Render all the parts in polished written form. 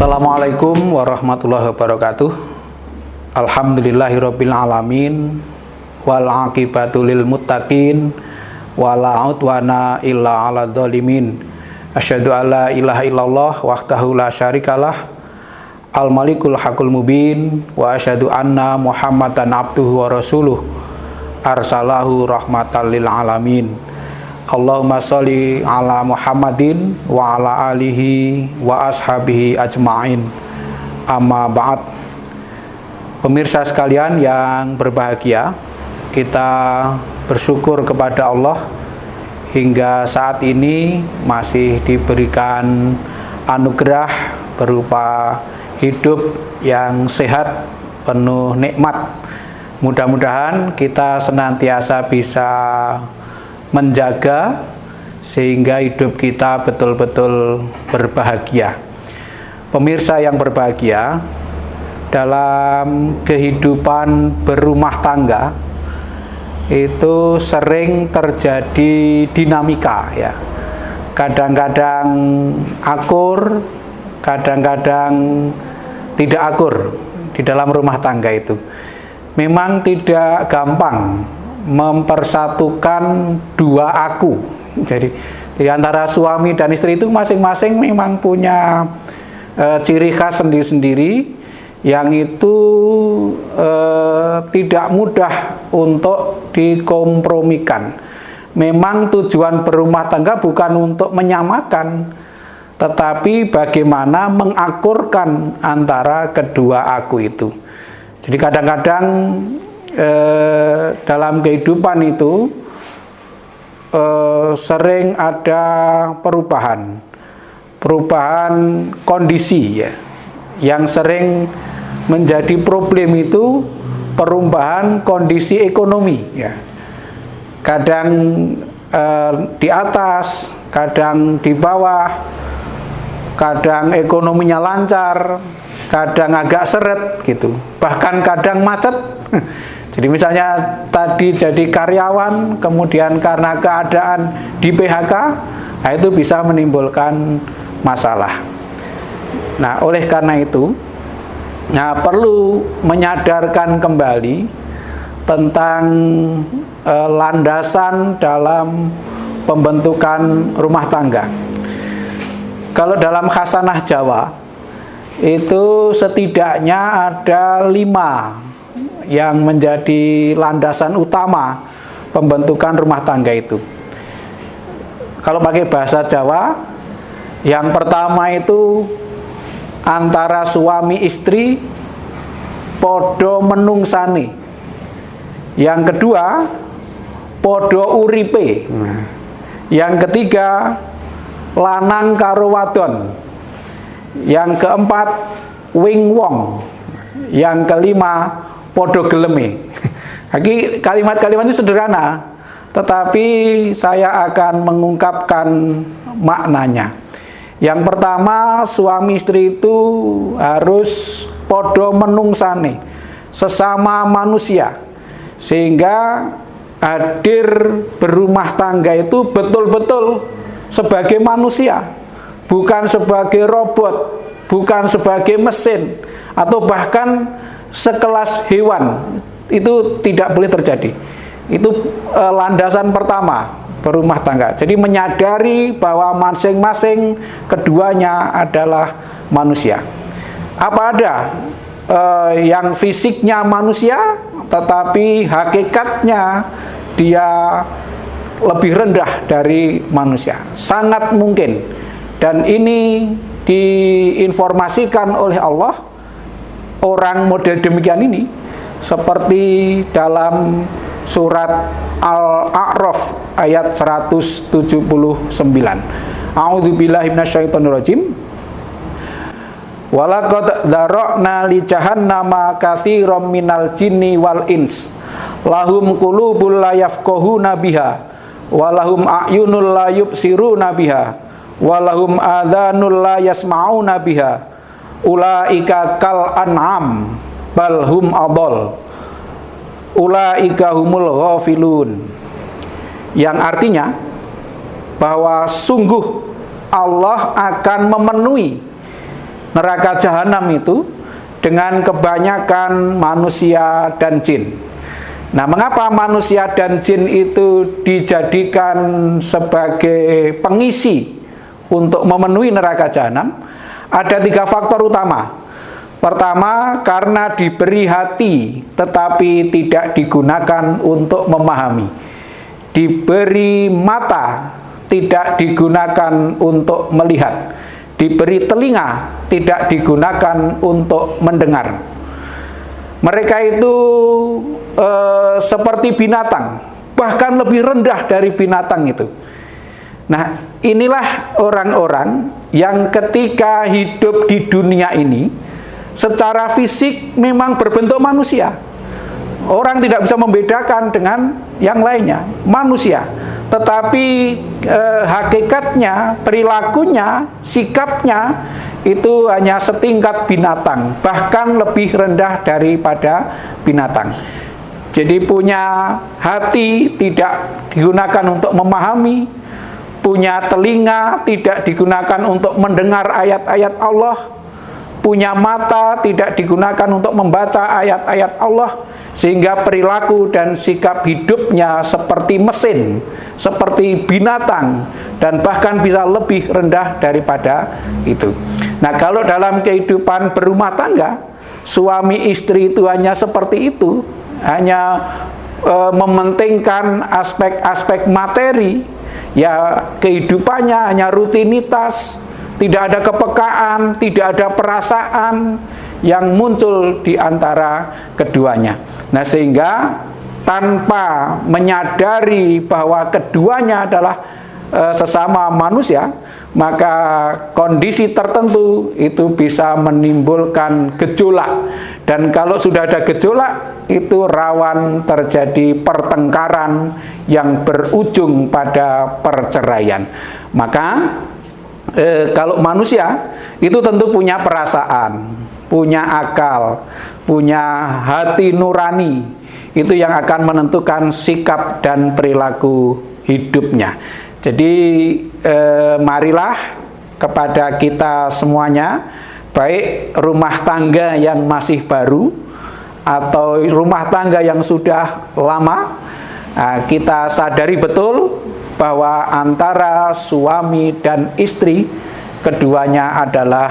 Assalamualaikum warahmatullahi wabarakatuh. Alhamdulillahirabbil alamin wal aqibatu lil muttaqin wala udwana illa 'alal zalimin. Asyhadu alla ilaha illallah wahdahu la syarikalah al malikul haqqul mubin wa asyhadu anna muhammadan abduhu wa rasuluh arsalahu rahmatan lil alamin. Allahumma sholli ala Muhammadin wa ala alihi wa ashabihi ajma'in. Amma ba'd. Pemirsa sekalian yang berbahagia, kita bersyukur kepada Allah hingga saat ini masih diberikan anugerah berupa hidup yang sehat, penuh nikmat. Mudah-mudahan kita senantiasa bisa menjaga sehingga hidup kita betul-betul berbahagia. Pemirsa yang berbahagia, dalam kehidupan berumah tangga itu sering terjadi dinamika ya. Kadang-kadang akur, kadang-kadang tidak akur di dalam rumah tangga itu. Memang tidak gampang mempersatukan dua aku. Jadi di antara suami dan istri itu masing-masing memang punya ciri khas sendiri-sendiri yang itu tidak mudah untuk dikompromikan. Memang tujuan berumah tangga bukan untuk menyamakan, tetapi bagaimana mengakurkan antara kedua aku itu. Jadi kadang-kadang dalam kehidupan itu sering ada perubahan kondisi ya, yang sering menjadi problem itu perubahan kondisi ekonomi ya. Kadang di atas, kadang di bawah, kadang ekonominya lancar, kadang agak seret gitu, bahkan kadang macet. Jadi misalnya tadi jadi karyawan, kemudian karena keadaan di PHK, nah itu bisa menimbulkan masalah. Nah, oleh karena itu, nah perlu menyadarkan kembali tentang landasan dalam pembentukan rumah tangga. Kalau dalam khasanah Jawa, itu setidaknya ada 5 yang menjadi landasan utama pembentukan rumah tangga itu. Kalau pakai bahasa Jawa, yang pertama itu antara suami istri podo menungsani. Yang kedua, podo uripe. Yang ketiga, lanang karo wadon. Yang keempat, wing wong. Yang kelima, podo geleme. Lagi kalimat-kalimat ini sederhana, tetapi saya akan mengungkapkan maknanya. Yang pertama, suami istri itu harus podo menungsane, sesama manusia, sehingga hadir berumah tangga itu betul-betul sebagai manusia, bukan sebagai robot, bukan sebagai mesin, atau bahkan sekelas hewan. Itu tidak boleh terjadi. Itu landasan pertama berumah tangga. Jadi menyadari bahwa masing-masing keduanya adalah manusia. Apa ada yang fisiknya manusia, tetapi hakikatnya dia lebih rendah dari manusia. Sangat mungkin. Dan ini diinformasikan oleh Allah. Orang model demikian ini seperti dalam surat Al-A'raf ayat 179. A'udzubillahi minasyaitonirrajim. Walaqad dzara'na li jahannama katsiran minal jinni wal ins lahum qulubul la yafqahuna biha walahum a'yunul la yubsiruna biha walahum adhanul la yasma'una biha ulaika kal an'am bal hum adall ulaika humul ghafilun. Yang artinya bahwa sungguh Allah akan memenuhi neraka jahanam itu dengan kebanyakan manusia dan jin. Nah, mengapa manusia dan jin itu dijadikan sebagai pengisi untuk memenuhi neraka jahanam? Ada 3 faktor utama. Pertama, karena diberi hati tetapi tidak digunakan untuk memahami. Diberi mata tidak digunakan untuk melihat. Diberi telinga tidak digunakan untuk mendengar. Mereka itu seperti binatang, bahkan lebih rendah dari binatang itu. Nah, inilah orang-orang yang ketika hidup di dunia ini secara fisik memang berbentuk manusia. Orang tidak bisa membedakan dengan yang lainnya, manusia. Tetapi hakikatnya, perilakunya, sikapnya itu hanya setingkat binatang, bahkan lebih rendah daripada binatang. Jadi punya hati tidak digunakan untuk memahami, punya telinga tidak digunakan untuk mendengar ayat-ayat Allah, punya mata tidak digunakan untuk membaca ayat-ayat Allah, sehingga perilaku dan sikap hidupnya seperti mesin, seperti binatang, dan bahkan bisa lebih rendah daripada itu. Nah, kalau dalam kehidupan berumah tangga, suami istri itu hanya seperti itu, hanya mementingkan aspek-aspek materi, ya kehidupannya hanya rutinitas, tidak ada kepekaan, tidak ada perasaan yang muncul di antara keduanya. Nah, sehingga tanpa menyadari bahwa keduanya adalah sesama manusia, maka kondisi tertentu itu bisa menimbulkan gejolak. Dan kalau sudah ada gejolak, itu rawan terjadi pertengkaran yang berujung pada perceraian. Maka kalau manusia itu tentu punya perasaan, punya akal, punya hati nurani, itu yang akan menentukan sikap dan perilaku hidupnya. Jadi marilah kepada kita semuanya, baik rumah tangga yang masih baru atau rumah tangga yang sudah lama, kita sadari betul bahwa antara suami dan istri keduanya adalah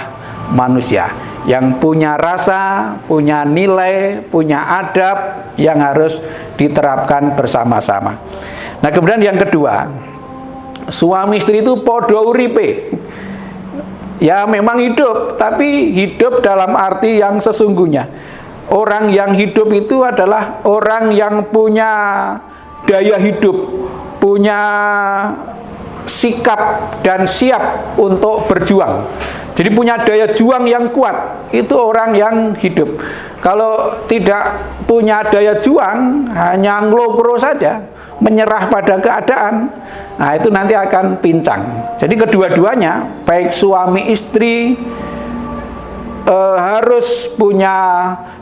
manusia yang punya rasa, punya nilai, punya adab yang harus diterapkan bersama-sama. Nah, kemudian yang kedua, suami istri itu podo uripe. Ya memang hidup, tapi hidup dalam arti yang sesungguhnya. Orang yang hidup itu adalah orang yang punya daya hidup, punya sikap dan siap untuk berjuang. Jadi punya daya juang yang kuat, itu orang yang hidup. Kalau tidak punya daya juang, hanya nglokro saja, menyerah pada keadaan, nah itu nanti akan pincang. Jadi kedua-duanya, baik suami istri, harus punya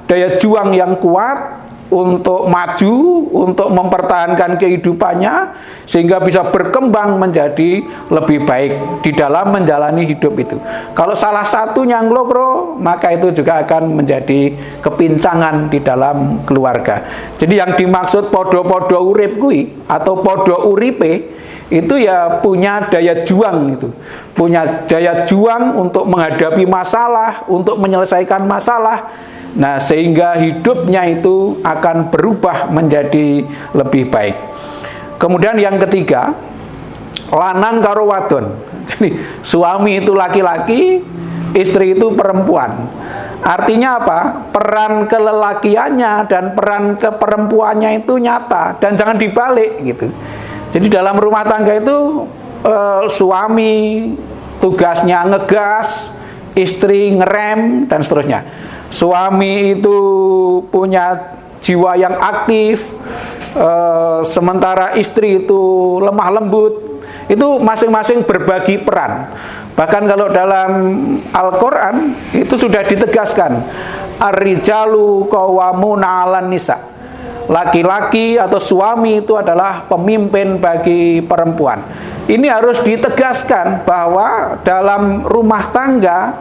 daya juang yang kuat untuk maju, untuk mempertahankan kehidupannya, sehingga bisa berkembang menjadi lebih baik di dalam menjalani hidup itu. Kalau salah satunya nglokro, maka itu juga akan menjadi kepincangan di dalam keluarga. Jadi yang dimaksud podo-podo urip kui atau podo uripe itu ya punya daya juang itu, punya daya juang untuk menghadapi masalah, untuk menyelesaikan masalah. Nah, sehingga hidupnya itu akan berubah menjadi lebih baik. Kemudian yang ketiga, lanang karo wadon. Jadi suami itu laki-laki, istri itu perempuan. Artinya apa? Peran kelelakiannya dan peran keperempuannya itu nyata dan jangan dibalik gitu. Jadi dalam rumah tangga itu suami tugasnya ngegas, istri ngerem dan seterusnya. Suami itu punya jiwa yang aktif, sementara istri itu lemah lembut. Itu masing-masing berbagi peran. Bahkan kalau dalam Al-Quran itu sudah ditegaskan, ar-rijalu qawwamuna 'alan nisa. Laki-laki atau suami itu adalah pemimpin bagi perempuan. Ini harus ditegaskan bahwa dalam rumah tangga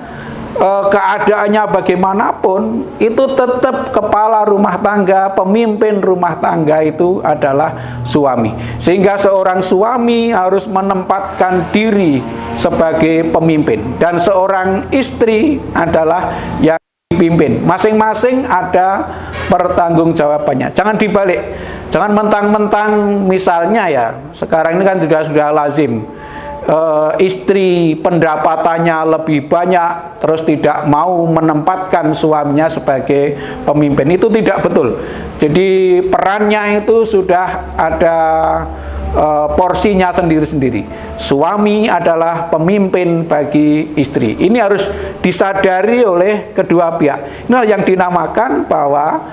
keadaannya bagaimanapun, itu tetap kepala rumah tangga, pemimpin rumah tangga itu adalah suami. Sehingga seorang suami harus menempatkan diri sebagai pemimpin, dan seorang istri adalah yang dipimpin. Masing-masing ada pertanggungjawabannya. Jangan dibalik. Jangan mentang-mentang, misalnya ya, sekarang ini kan sudah lazim, istri pendapatannya lebih banyak terus tidak mau menempatkan suaminya sebagai pemimpin. Itu tidak betul. Jadi perannya itu sudah ada porsinya sendiri-sendiri. Suami adalah pemimpin bagi istri. Ini harus disadari oleh kedua pihak. Inilah yang dinamakan bahwa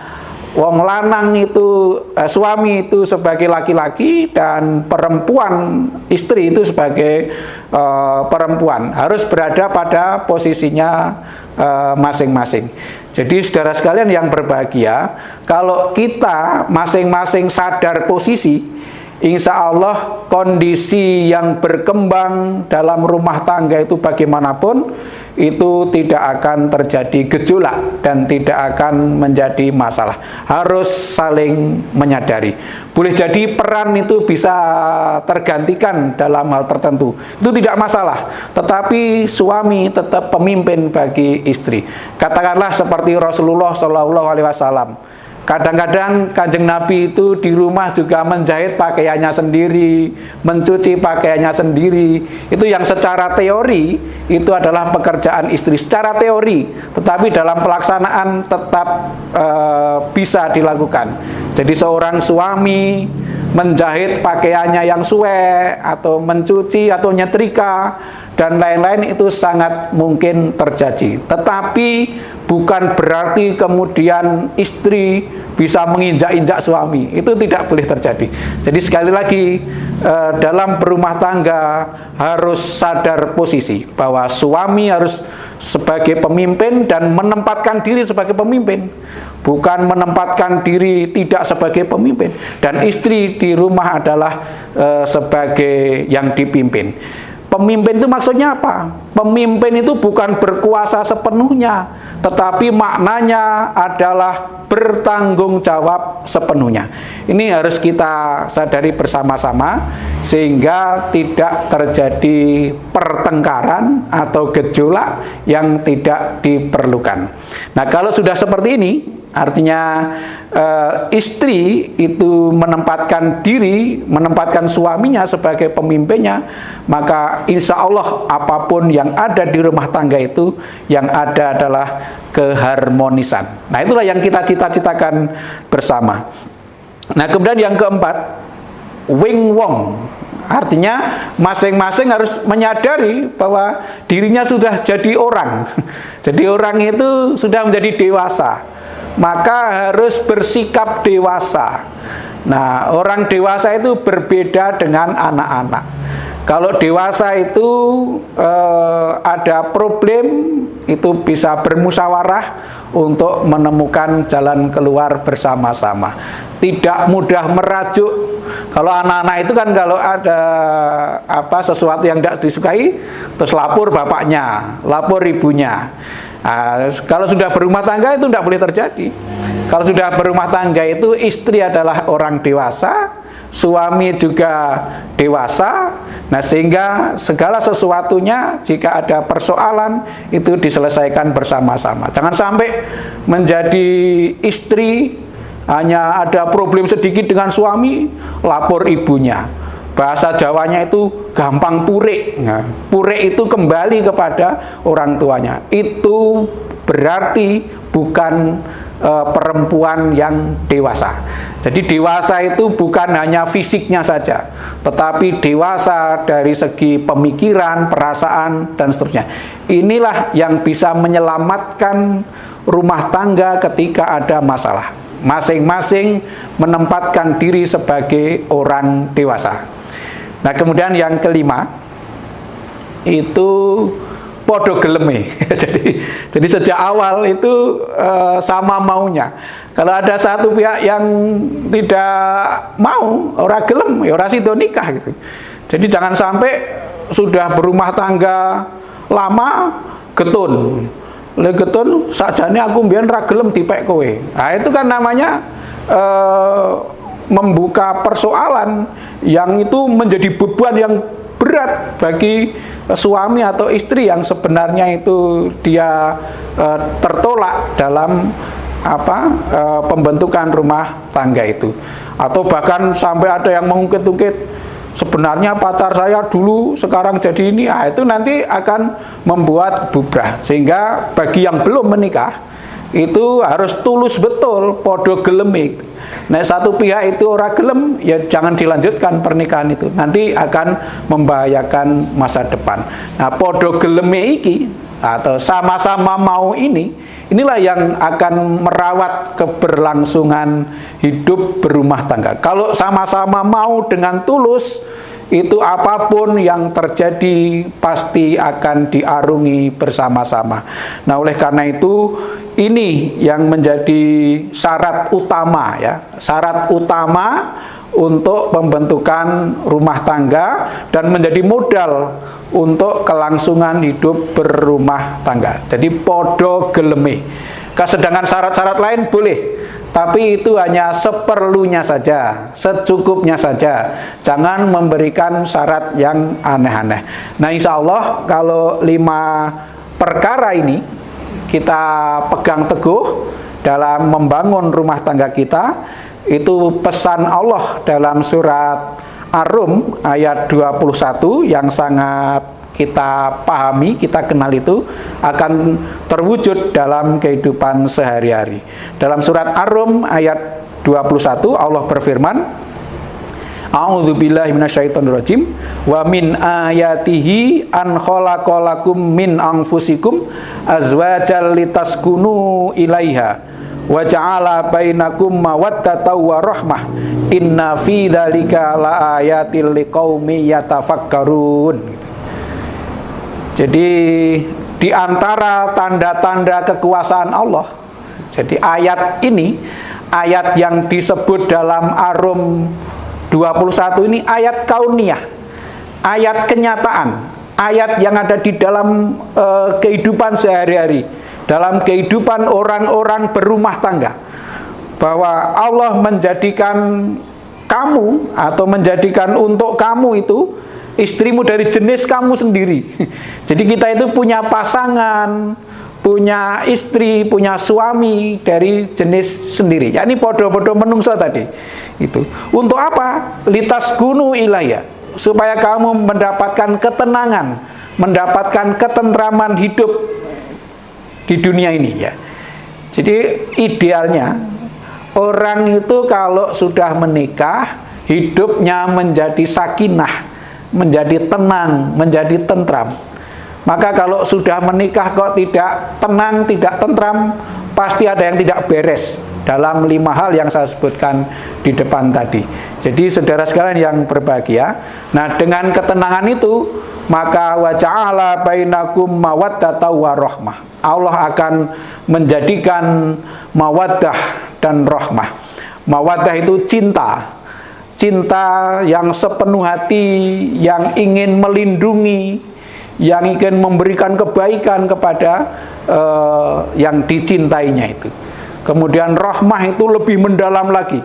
wong lanang itu, suami itu sebagai laki-laki, dan perempuan, istri itu sebagai perempuan, harus berada pada posisinya masing-masing. Jadi saudara sekalian yang berbahagia, kalau kita masing-masing sadar posisi, insya Allah kondisi yang berkembang dalam rumah tangga itu bagaimanapun, itu tidak akan terjadi gejolak dan tidak akan menjadi masalah. Harus saling menyadari. Boleh jadi peran itu bisa tergantikan dalam hal tertentu, itu tidak masalah. Tetapi suami tetap pemimpin bagi istri. Katakanlah seperti Rasulullah SAW. Kadang-kadang Kanjeng Nabi itu di rumah juga menjahit pakaiannya sendiri, mencuci pakaiannya sendiri. Itu yang secara teori itu adalah pekerjaan istri, secara teori. Tetapi dalam pelaksanaan tetap bisa dilakukan. Jadi seorang suami menjahit pakaiannya yang suwe, atau mencuci, atau nyetrika, dan lain-lain, itu sangat mungkin terjadi. Tetapi bukan berarti kemudian istri bisa menginjak-injak suami. Itu tidak boleh terjadi. Jadi sekali lagi, dalam berumah tangga harus sadar posisi, bahwa suami harus sebagai pemimpin dan menempatkan diri sebagai pemimpin, bukan menempatkan diri tidak sebagai pemimpin. Dan istri di rumah adalah sebagai yang dipimpin. Pemimpin itu maksudnya apa? Pemimpin itu bukan berkuasa sepenuhnya, tetapi maknanya adalah bertanggung jawab sepenuhnya. Ini harus kita sadari bersama-sama, sehingga tidak terjadi pertengkaran atau gejolak yang tidak diperlukan. Nah, kalau sudah seperti ini, artinya istri itu menempatkan diri, menempatkan suaminya sebagai pemimpinnya, maka insya Allah apapun yang ada di rumah tangga itu, yang ada adalah keharmonisan. Nah, itulah yang kita cita-citakan bersama. Nah, kemudian yang keempat, wing wong. Artinya masing-masing harus menyadari bahwa dirinya sudah jadi orang. Jadi orang itu sudah menjadi dewasa, maka harus bersikap dewasa. Nah, orang dewasa itu berbeda dengan anak-anak. Kalau dewasa itu ada problem, itu bisa bermusyawarah untuk menemukan jalan keluar bersama-sama. Tidak mudah merajuk. Kalau anak-anak itu kan kalau ada sesuatu yang tidak disukai, terus lapor bapaknya, lapor ibunya. Nah, kalau sudah berumah tangga itu tidak boleh terjadi. Kalau sudah berumah tangga itu istri adalah orang dewasa, suami juga dewasa. Nah, sehingga segala sesuatunya jika ada persoalan itu diselesaikan bersama-sama. Jangan sampai menjadi istri hanya ada problem sedikit dengan suami, lapor ibunya. Bahasa Jawanya itu gampang purek. Nah, purek itu kembali kepada orang tuanya. Itu berarti bukan perempuan yang dewasa. Jadi dewasa itu bukan hanya fisiknya saja, tetapi dewasa dari segi pemikiran, perasaan, dan seterusnya. Inilah yang bisa menyelamatkan rumah tangga ketika ada masalah. Masing-masing menempatkan diri sebagai orang dewasa. Nah, kemudian yang kelima itu podo geleme. jadi sejak awal itu sama maunya. Kalau ada satu pihak yang tidak mau, ora gelem, ya ora sido nikah gitu. Jadi jangan sampai sudah berumah tangga lama getun. legetun sakjane aku mbiyen ra gelem dipek kowe. Nah, itu kan namanya membuka persoalan yang itu menjadi beban yang berat bagi suami atau istri yang sebenarnya itu dia tertolak dalam pembentukan rumah tangga itu. Atau bahkan sampai ada yang mengungkit-ungkit, sebenarnya pacar saya dulu sekarang jadi ini. Nah, itu nanti akan membuat bubrah. Sehingga bagi yang belum menikah itu harus tulus betul, podo geleme. Nah, satu pihak itu ora gelem, ya jangan dilanjutkan pernikahan itu. Nanti akan membahayakan masa depan. Nah, podo geleme iki atau sama-sama mau inilah yang akan merawat keberlangsungan hidup berumah tangga. Kalau sama-sama mau dengan tulus, itu apapun yang terjadi pasti akan diarungi bersama-sama. Nah, oleh karena itu ini yang menjadi syarat utama ya, syarat utama untuk pembentukan rumah tangga dan menjadi modal untuk kelangsungan hidup berumah tangga. Jadi podo geleme. Sedangkan syarat-syarat lain boleh, tapi itu hanya seperlunya saja, secukupnya saja. Jangan memberikan syarat yang aneh-aneh. Nah, insya Allah kalau 5 perkara ini kita pegang teguh dalam membangun rumah tangga kita, itu pesan Allah dalam surat Ar-Rum ayat 21 yang sangat kita pahami, kita kenal, itu akan terwujud dalam kehidupan sehari-hari. Dalam surat Ar-Rum ayat 21 Allah berfirman, A'udzubillahi minasyaitonirrajim, wa min ayatihi an khalaqalakum min anfusikum azwajal litaskunu ilaiha wa ja'ala bainakum mawaddatan wa rahmah inna fi dzalika laayatil liqaumin yatafakkarun. Jadi di antara tanda-tanda kekuasaan Allah, jadi ayat ini, ayat yang disebut dalam Ar-Rum 21 ini ayat kauniyah, ayat kenyataan, ayat yang ada di dalam kehidupan sehari-hari, dalam kehidupan orang-orang berumah tangga, bahwa Allah menjadikan kamu atau menjadikan untuk kamu itu istrimu dari jenis kamu sendiri. Jadi kita itu punya pasangan, punya istri, punya suami dari jenis sendiri. Ya, ini podo-podo menungso tadi. Itu. Untuk apa? Litaskunu ilaiha, supaya kamu mendapatkan ketenangan, mendapatkan ketentraman hidup di dunia ini ya. Jadi idealnya orang itu kalau sudah menikah, hidupnya menjadi sakinah, menjadi tenang, menjadi tentram. Maka kalau sudah menikah kok tidak tenang, tidak tentram, pasti ada yang tidak beres dalam 5 hal yang saya sebutkan di depan tadi. Jadi saudara sekalian yang berbahagia, nah dengan ketenangan itu, maka wa ja'ala bainakum mawaddatan wa rahmah. Allah akan menjadikan mawaddah dan rahmah. Mawaddah itu cinta, cinta yang sepenuh hati, yang ingin melindungi, yang ingin memberikan kebaikan kepada yang dicintainya itu. Kemudian rahmah itu lebih mendalam lagi,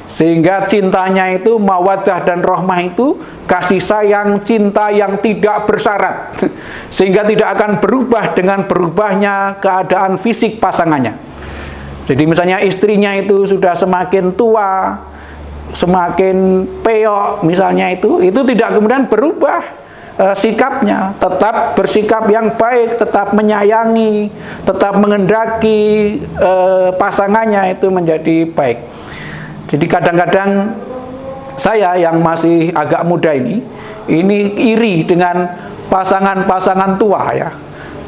sehingga cintanya itu, mawaddah dan rahmah itu kasih sayang, cinta yang tidak bersyarat, sehingga tidak akan berubah dengan berubahnya keadaan fisik pasangannya. Jadi misalnya istrinya itu sudah semakin tua, semakin peok misalnya, itu tidak kemudian berubah sikapnya, tetap bersikap yang baik, tetap menyayangi, tetap mengendaki pasangannya itu menjadi baik. Jadi kadang-kadang saya yang masih agak muda ini iri dengan pasangan-pasangan tua ya.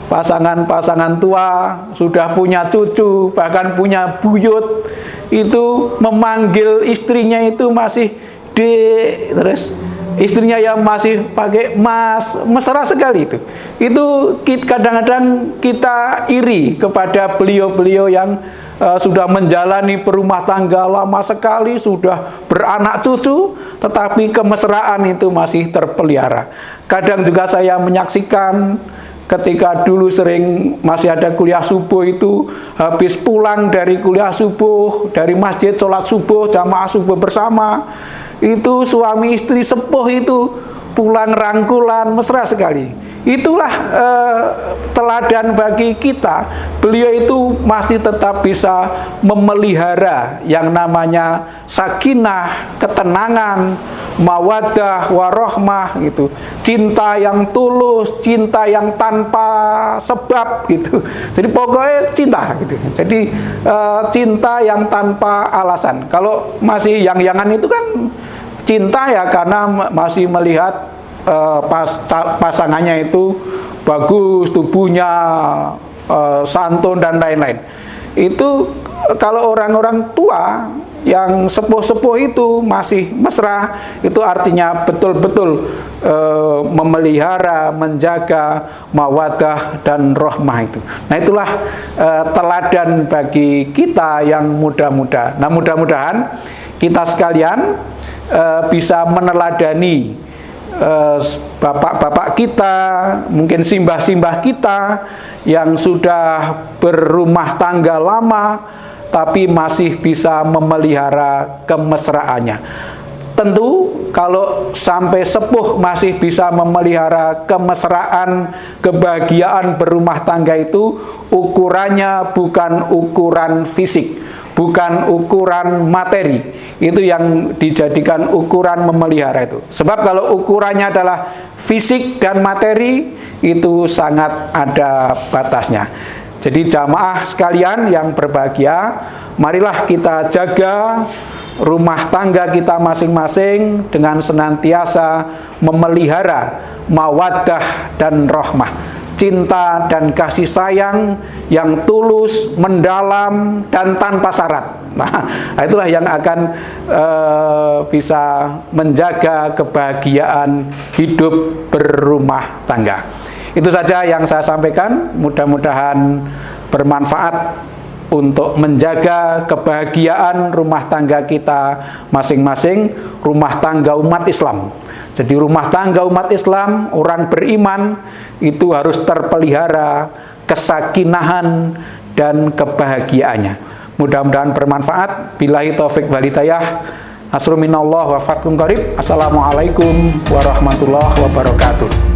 Pasangan-pasangan tua sudah punya cucu, bahkan punya buyut, itu memanggil istrinya itu masih Dek, terus istrinya yang masih pakai mas, mesra sekali itu. Itu kadang-kadang kita iri kepada beliau-beliau yang sudah menjalani berumah tangga lama sekali, sudah beranak cucu, tetapi kemesraan itu masih terpelihara. Kadang juga saya menyaksikan ketika dulu sering masih ada kuliah subuh itu, habis pulang dari kuliah subuh, dari masjid sholat subuh, jamaah subuh bersama, itu suami istri sepuh itu pulang rangkulan, mesra sekali. Itulah teladan bagi kita. Beliau itu masih tetap bisa memelihara yang namanya sakinah, ketenangan, mawaddah, warohmah gitu. Cinta yang tulus, cinta yang tanpa sebab gitu. Jadi pokoknya cinta gitu. Jadi cinta yang tanpa alasan. Kalau masih yang-yangan itu kan cinta ya karena masih melihat pasangannya itu bagus, tubuhnya santun dan lain-lain. Itu kalau orang-orang tua yang sepuh-sepuh itu masih mesra, itu artinya betul-betul memelihara, menjaga mawaddah dan rahmah itu. Nah itulah teladan bagi kita yang muda-muda. Nah mudah-mudahan kita sekalian bisa meneladani bapak-bapak kita, mungkin simbah-simbah kita yang sudah berumah tangga lama tapi masih bisa memelihara kemesraannya. Tentu kalau sampai sepuh masih bisa memelihara kemesraan, kebahagiaan berumah tangga itu ukurannya bukan ukuran fisik, bukan ukuran materi. Itu yang dijadikan ukuran memelihara itu. Sebab kalau ukurannya adalah fisik dan materi, itu sangat ada batasnya. Jadi jamaah sekalian yang berbahagia, marilah kita jaga rumah tangga kita masing-masing dengan senantiasa memelihara mawaddah dan rahmah. Cinta dan kasih sayang yang tulus, mendalam, dan tanpa syarat. Nah, itulah yang akan bisa menjaga kebahagiaan hidup berumah tangga. Itu saja yang saya sampaikan, mudah-mudahan bermanfaat untuk menjaga kebahagiaan rumah tangga kita masing-masing, rumah tangga umat Islam. Jadi rumah tangga umat Islam, orang beriman, itu harus terpelihara kesakinahan dan kebahagiaannya. Mudah-mudahan bermanfaat. Billahi taufik wal hidayah. Asru minallah wa fathun qarib. Assalamualaikum warahmatullahi wabarakatuh.